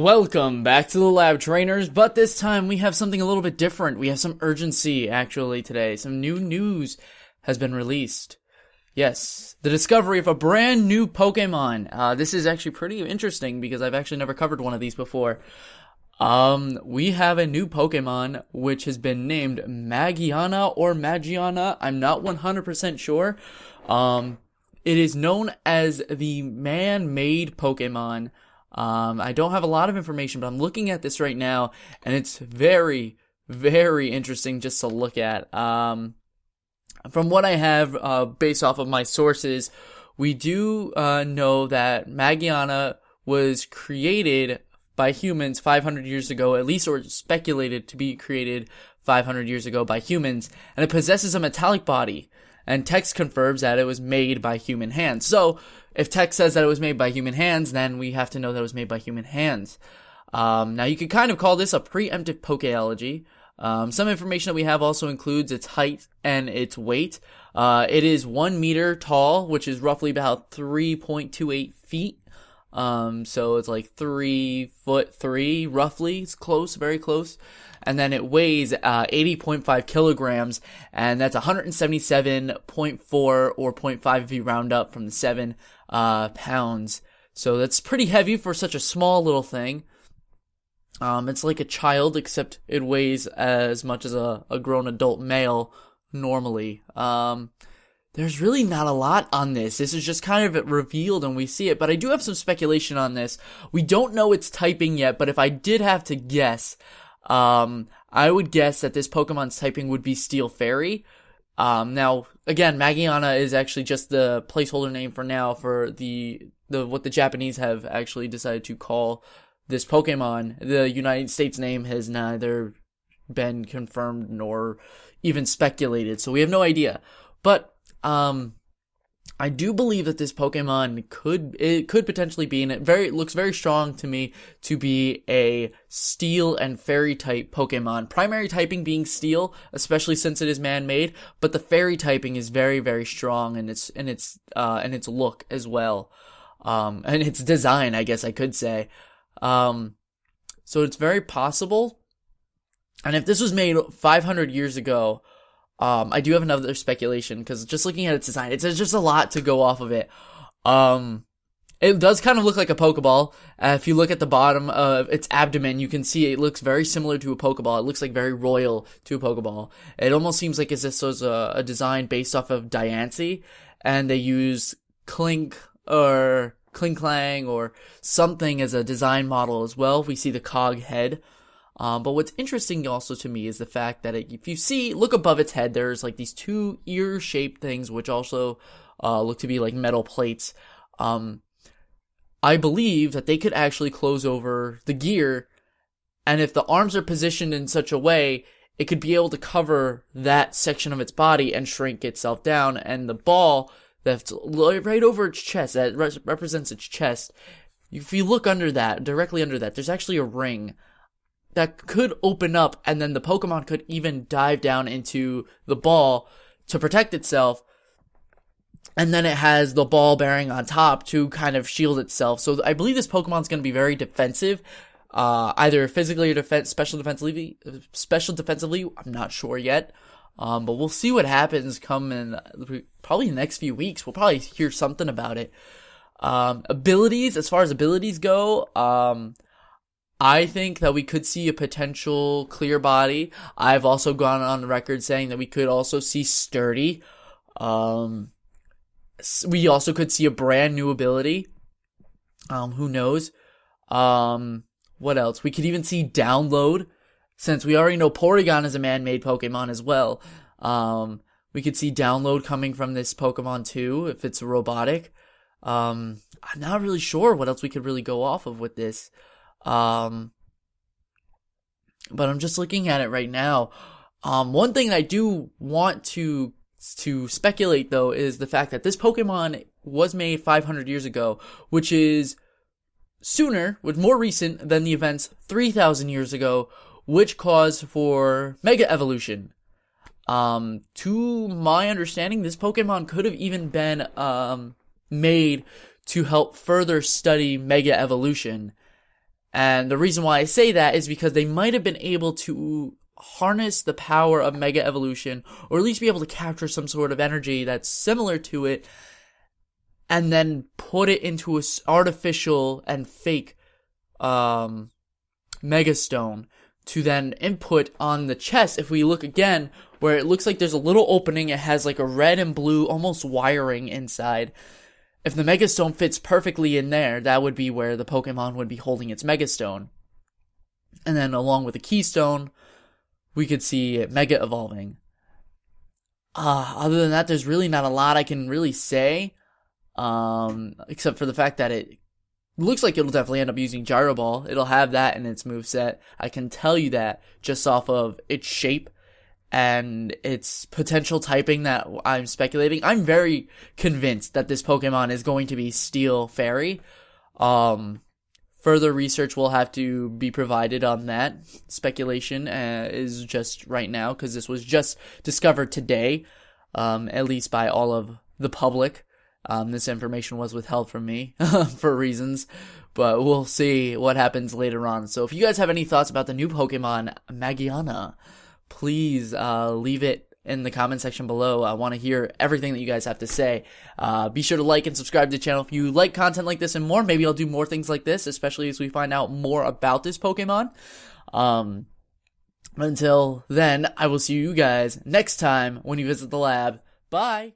Welcome back to the lab, trainers, but this time we have something a little bit different. We have some urgency, actually, today. Some new news has been released. Yes, the discovery of a brand new Pokemon. This is actually pretty interesting because I've actually never covered one of these before. We have a new Pokemon which has been named Magiana or Magiana. I'm not 100% sure. It is known as the man-made Pokemon. I don't have a lot of information, but I'm looking at this right now, and it's very, very interesting just to look at. From what I have, based off of my sources, we do know that Magiana was created by humans 500 years ago, at least, or speculated to be created 500 years ago by humans, and it possesses a metallic body. And text confirms that it was made by human hands. So, if text says that it was made by human hands, then we have to know that it was made by human hands. Now, you could kind of call this a preemptive Pokeology. Some information that we have also includes its height and its weight. It is 1 meter tall, which is roughly about 3.28 feet. So it's like 3'3", roughly. It's close, very close. And then it weighs 80.5 kilograms, and that's 177.4 or 0.5 if you round up from the 7 pounds. So that's pretty heavy for such a small little thing. It's like a child, except it weighs as much as a grown adult male normally. There's really not a lot on this. This is just kind of revealed and we see it, but I do have some speculation on this. We don't know its typing yet, but if I did have to guess, I would guess that this Pokemon's typing would be Steel Fairy. Now, again, Magiana is actually just the placeholder name for now for what the Japanese have actually decided to call this Pokemon. The United States name has neither been confirmed nor even speculated, so we have no idea. But, I do believe that this Pokemon could potentially be, and it looks very strong to me to be a Steel and Fairy type Pokemon. Primary typing being Steel, especially since it is man-made, but the Fairy typing is very, very strong in its look as well, and its design, I guess I could say. So it's very possible. And if this was made 500 years ago, I do have another speculation, because just looking at its design, it's just a lot to go off of it. It does kind of look like a Pokeball. If you look at the bottom of its abdomen, you can see it looks very similar to a Pokeball. It looks like very royal to a Pokeball. It almost seems like this was a design based off of Diancie, and they use Clink or Kling Clang or something as a design model as well. We see the cog head. But what's interesting also to me is the fact that if you look above its head, there's like these two ear-shaped things, which also look to be like metal plates. I believe that they could actually close over the gear, and if the arms are positioned in such a way, it could be able to cover that section of its body and shrink itself down, and the ball that's right over its chest, that represents its chest, if you look under that, directly under that, there's actually a ring that could open up, and then the Pokemon could even dive down into the ball to protect itself, and then it has the ball bearing on top to kind of shield itself. So I believe this Pokemon's going to be very defensive, either physically or special defensively. I'm not sure yet, but we'll see what happens probably in the next few weeks. We'll probably hear something about it. As far as abilities go, I think that we could see a potential clear body. I've also gone on the record saying that we could also see sturdy. We also could see a brand new ability. Who knows? What else? We could even see download, since we already know Porygon is a man-made Pokemon as well. We could see download coming from this Pokemon too, if it's robotic. I'm not really sure what else we could really go off of with this. But I'm just looking at it right now. One thing that I do want to speculate, though, is the fact that this Pokemon was made 500 years ago, which is more recent than the events 3,000 years ago, which caused for Mega Evolution. To my understanding, this Pokemon could have even been, made to help further study Mega Evolution. And the reason why I say that is because they might have been able to harness the power of Mega Evolution, or at least be able to capture some sort of energy that's similar to it, and then put it into an artificial and fake Mega Stone to then input on the chest. If we look again, where it looks like there's a little opening, it has like a red and blue, almost wiring inside. If the Mega Stone fits perfectly in there, that would be where the Pokemon would be holding its Mega Stone. And then along with the Keystone, we could see it Mega Evolving. Other than that, there's really not a lot I can really say. Except for the fact that it looks like it'll definitely end up using Gyro Ball. It'll have that in its moveset. I can tell you that just off of its shape and its potential typing that I'm speculating. I'm very convinced that this Pokemon is going to be Steel Fairy. Further research will have to be provided on that. Speculation is just right now, because this was just discovered today, at least by all of the public. This information was withheld from me for reasons, but we'll see what happens later on. So if you guys have any thoughts about the new Pokemon, Magiana, please leave it in the comment section below. I want to hear everything that you guys have to say. Be sure to like and subscribe to the channel if you like content like this and more. Maybe I'll do more things like this, especially as we find out more about this Pokemon. Until then, I will see you guys next time when you visit the lab. Bye!